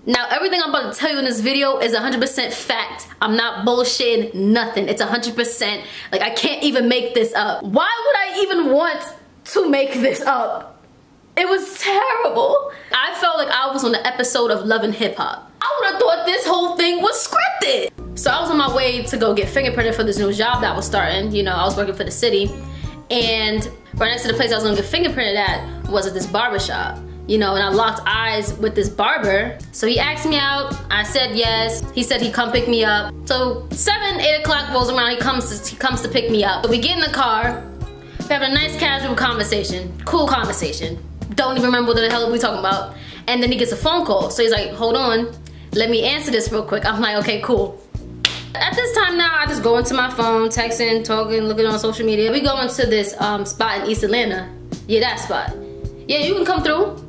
Now, everything I'm about to tell you in this video is 100% fact. I'm not bullshitting nothing. It's 100%. Like, I can't even make this up. Why would I even want to make this up? It was terrible. I felt like I was on the episode of Love and Hip Hop. I would have thought this whole thing was scripted. So I was on my way to go get fingerprinted for this new job that I was starting. You know, I was working for the city. And right next to the place I was gonna get fingerprinted at was at this barbershop. You know, and I locked eyes with this barber. So he asked me out, I said yes. He said he'd come pick me up. So 7, 8 o'clock rolls around, he comes to pick me up. So we get in the car, we have a nice casual conversation, cool conversation. Don't even remember what the hell we talking about. And then he gets a phone call. So he's like, hold on, let me answer this real quick. I'm like, okay, cool. At this time now, I just go into my phone, texting, talking, looking on social media. We go into this spot in East Atlanta. Yeah, that spot. Yeah, you can come through.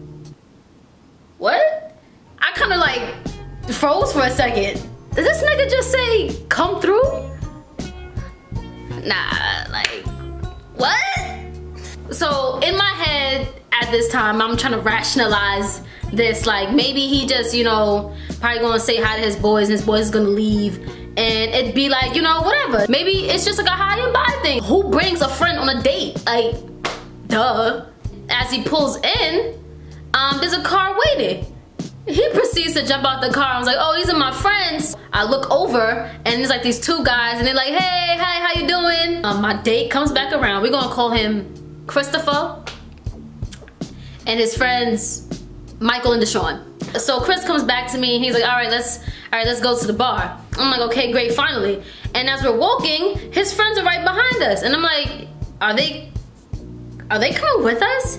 What? I kind of like froze for a second. Did this nigga just say, come through? Nah, like, what? So in my head at this time, I'm trying to rationalize this. Like, maybe he just, you know, probably gonna say hi to his boys and his boys is gonna leave. And it'd be like, you know, whatever. Maybe it's just like a high and by thing. Who brings a friend on a date? Like, duh. As he pulls in, there's a car waiting. He proceeds to jump out the car. I was like, oh, these are my friends. I look over and there's like these 2 guys and they're like, hey, hi, how you doing? My date comes back around. We're gonna call him Christopher and his friends Michael and Deshaun. So Chris comes back to me and he's like, all right, let's go to the bar. I'm like, okay, great, finally. And as we're walking, his friends are right behind us. And I'm like, are they coming with us?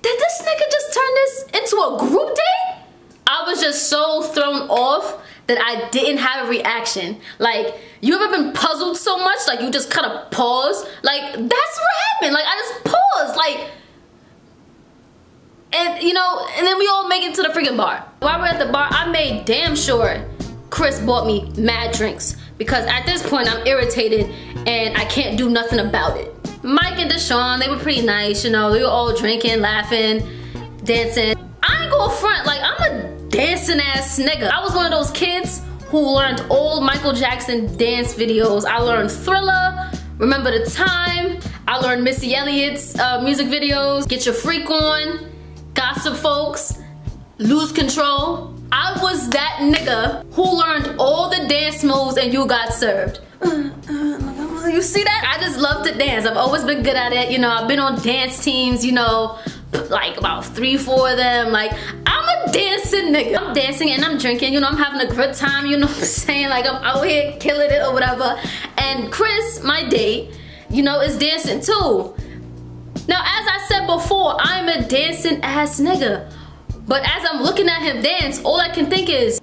Did this nigga just turn this into a group date? I was just so thrown off that I didn't have a reaction. Like, you ever been puzzled so much, like you just kind of pause? Like, that's what happened. Like, I just paused, like, and you know, and then we all make it to the freaking bar. While we're at the bar, I made damn sure Chris bought me mad drinks because at this point I'm irritated and I can't do nothing about it. Mike and Deshaun, they were pretty nice, you know, we were all drinking, laughing, dancing. I ain't gonna front, like, I'm a dancing ass nigga. I was one of those kids who learned old Michael Jackson dance videos. I learned Thriller, Remember the Time. I learned Missy Elliott's music videos, Get Your Freak On, Gossip Folks, Lose Control. I was that nigga who learned all the dance moves and you got served. You see that? I just love to dance. I've always been good at it. You know, I've been on dance teams, you know, like about 3, 4 of them. Like, I'm a dancing nigga. I'm dancing and I'm drinking, you know, I'm having a good time, you know what I'm saying? Like, I'm out here killing it or whatever. And Chris, my date, you know, is dancing too. Now, as I said before, I'm a dancing ass nigga. But as I'm looking at him dance, all I can think is,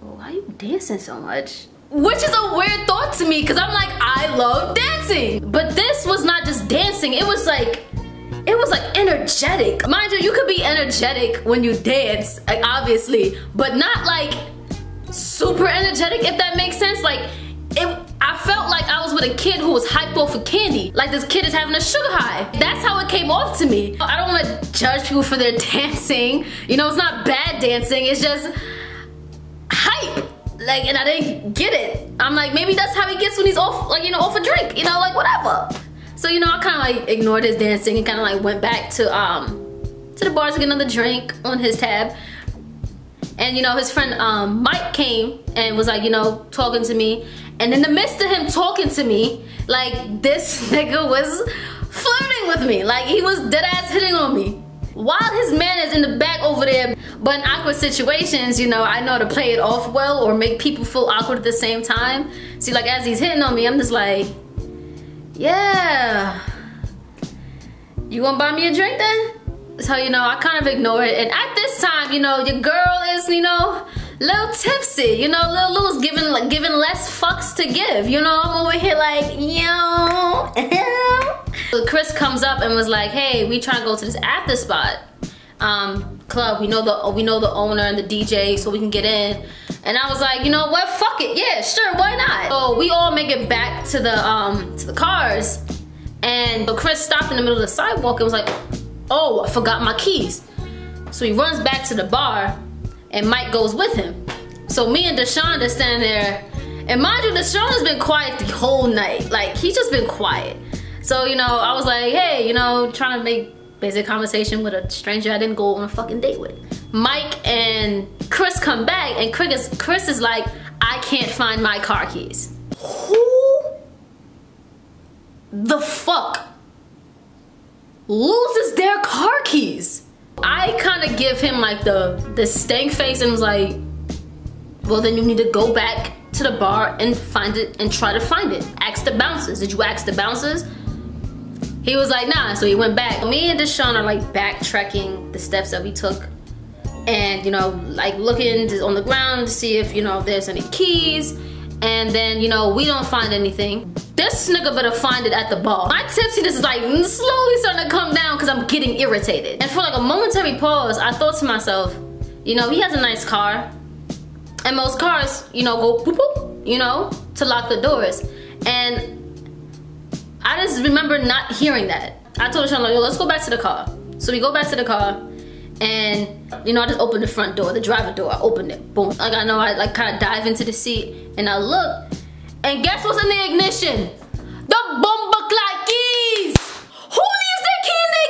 oh, why are you dancing so much? Which is a weird thought to me because I'm like, I love dancing. But this was not just dancing, it was like energetic. Mind you, you could be energetic when you dance, like, obviously, but not like super energetic, if that makes sense. Like, I felt like I was with a kid who was hyped off of candy. Like, this kid is having a sugar high. That's how it came off to me. I don't want to judge people for their dancing. You know, it's not bad dancing, it's just hype. Like, and I didn't get it. I'm like, maybe that's how he gets when he's off, like, you know, off a drink, you know, like, whatever. So, you know, I kind of like ignored his dancing and kind of like went back to the bar to get another drink on his tab. And, you know, his friend Mike came and was like, you know, talking to me. And in the midst of him talking to me, like, this nigga was flirting with me. Like, he was dead ass hitting on me. While his man is in the back over there, but in awkward situations, you know, I know how to play it off well or make people feel awkward at the same time. See, like, as he's hitting on me, I'm just like, yeah, you gonna buy me a drink then? So, you know, I kind of ignore it. And at this time, you know, your girl is, you know, a little tipsy, you know, Lil Lou's giving less fucks to give. You know, I'm over here like, yo. So Chris comes up and was like, hey, we trying to go to this after spot club. We know the owner and the DJ, so we can get in. And I was like, you know what? Fuck it. Yeah, sure. Why not? So we all make it back to the cars, and so Chris stopped in the middle of the sidewalk and was like, oh, I forgot my keys. So he runs back to the bar and Mike goes with him. So me and Deshaun are standing there, and mind you, Deshaun has been quiet the whole night. Like, he's just been quiet. So, you know, I was like, hey, you know, trying to make basic conversation with a stranger I didn't go on a fucking date with. Mike and Chris come back, and Chris is like, I can't find my car keys. Who the fuck loses their car keys? I kind of give him like the stank face and was like, well, then you need to go back to the bar and find it and try to find it. Ask the bouncers. Did you ask the bouncers? He was like, nah. So he went back. Me and Deshaun are like backtracking the steps that we took, and you know, like looking on the ground to see if, you know, there's any keys. And then, you know, we don't find anything. This nigga better find it at the bar. My tipsiness is like slowly starting to come down because I'm getting irritated. And for like a momentary pause, I thought to myself, you know, he has a nice car. And most cars, you know, go boop boop, you know, to lock the doors. And I just remember not hearing that. I told Sean, like, yo, let's go back to the car. So we go back to the car, and you know, I just opened the front door, the driver door. I opened it, boom. Like, I know, I like kind of dive into the seat, and I look, and guess what's in the ignition? The bomba-clad keys. Who leaves their key in the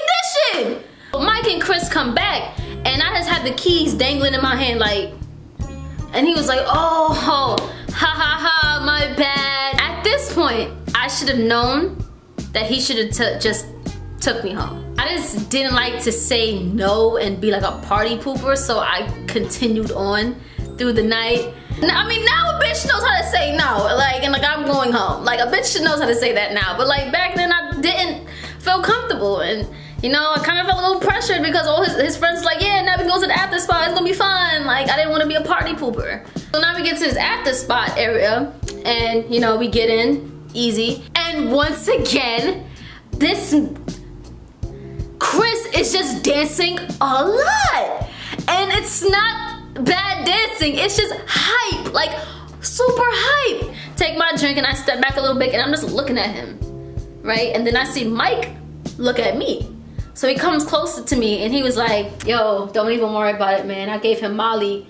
ignition? Mike and Chris come back, and I just had the keys dangling in my hand, like, and he was like, oh, ha ha ha, my bad. At this point, I should have known that he should have just took me home. I just didn't like to say no and be like a party pooper, so I continued on through the night. I mean, now a bitch knows how to say no, like, and like, I'm going home. Like, a bitch knows how to say that now, but like back then I didn't feel comfortable, and you know, I kind of felt a little pressured because all his friends like, yeah, now we go to the after spot, it's gonna be fun. Like, I didn't want to be a party pooper. So now we get to this after spot area, and you know, we get in easy, and once again, this Chris is just dancing a lot, and it's not bad dancing, it's just hype, like super hype. Take my drink and I step back a little bit, and I'm just looking at him, right? And then I see Mike look at me. So he comes closer to me, and he was like, yo, don't even worry about it, man. I gave him Molly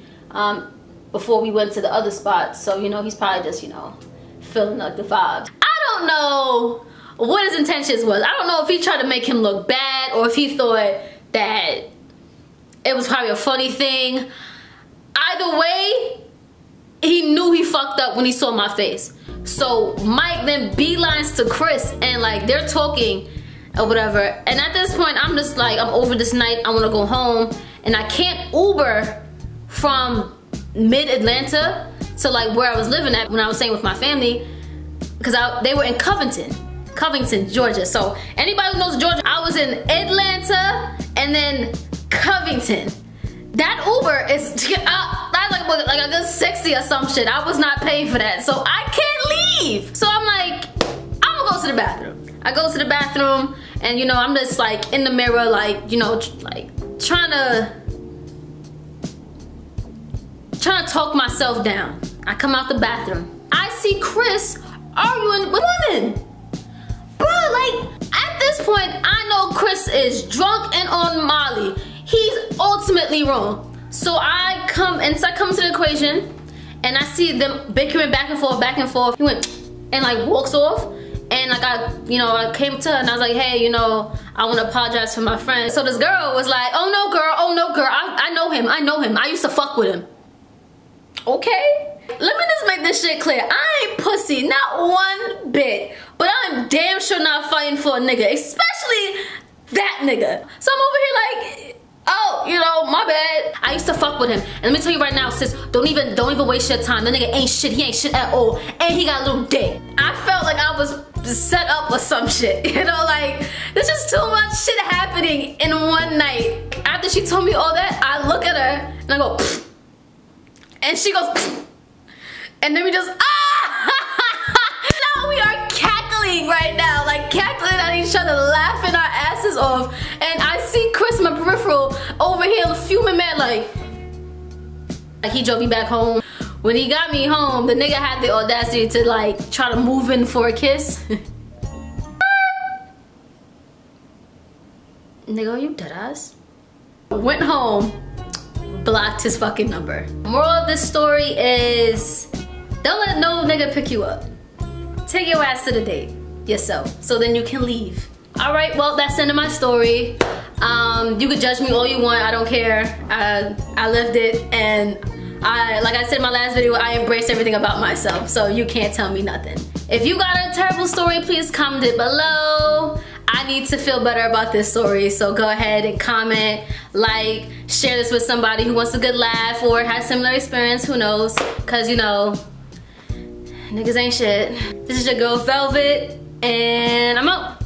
before we went to the other spot, so you know, he's probably just, you know, feeling like the vibes. I don't know what his intentions was. I don't know if he tried to make him look bad, or if he thought that it was probably a funny thing. Either way, he knew he fucked up when he saw my face. So Mike then beelines to Chris, and like, they're talking or whatever, and at this point I'm just like, I'm over this night, I want to go home, and I can't Uber from mid-Atlanta to like where I was living at when I was staying with my family, because they were in Covington, Georgia. So anybody who knows Georgia, I was in Atlanta and then Covington. That Uber is that's like a good 60 or some shit. I was not paying for that, so I can't leave. So I'm like, I'm gonna go to the bathroom. I go to the bathroom, and you know, I'm just like in the mirror, like, you know, like trying to talk myself down. I come out the bathroom. I see Chris arguing with women. Bro, like, at this point, I know Chris is drunk and on Molly. He's ultimately wrong. So I come to the equation, and I see them bickering back and forth. He went and like walks off. And like, I came to her and I was like, hey, you know, I want to apologize for my friend. So this girl was like, oh no girl, I know him, I used to fuck with him. Okay? Let me just make this shit clear. I ain't pussy, not one bit. But I'm damn sure not fighting for a nigga, especially that nigga. So I'm over here like, oh, you know, my bad. I used to fuck with him. And let me tell you right now, sis, don't even waste your time. That nigga ain't shit, he ain't shit at all. And he got a little dick. I felt like I was set up or some shit, you know, like, there's just too much shit happening in one night. After she told me all that, I look at her and I go, pfft. And she goes, pfft. And then we just, now we are cackling right now, like cackling at each other, laughing our asses off. And I see Chris in my peripheral over here fuming mad, like he drove me back home. When he got me home, the nigga had the audacity to like try to move in for a kiss. Nigga, are you deadass? Went home, blocked his fucking number. Moral of this story is, don't let no nigga pick you up. Take your ass to the date yourself, so then you can leave. All right, well, that's the end of my story. You can judge me all you want, I don't care. I lived it, and like I said in my last video, I embrace everything about myself, so you can't tell me nothing. If you got a terrible story, please comment it below. I need to feel better about this story, so go ahead and comment, like, share this with somebody who wants a good laugh or has similar experience, who knows, cause you know, niggas ain't shit. This is your girl Velvet, and I'm out.